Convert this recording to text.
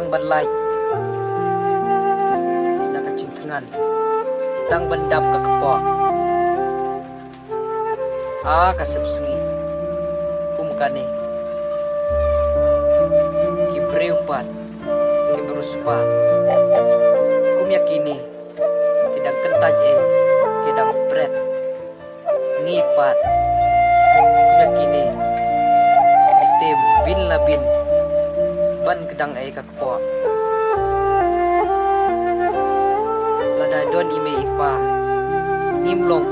dang banlay nakacingtangan dang bandap kakapo kasapsengi kumkani kibreupat kibruspa kumyakini kidang kentaj kidang pret ngipat kumyakini itim bin labin ban kedang kakapo lada don ime ipa nimlong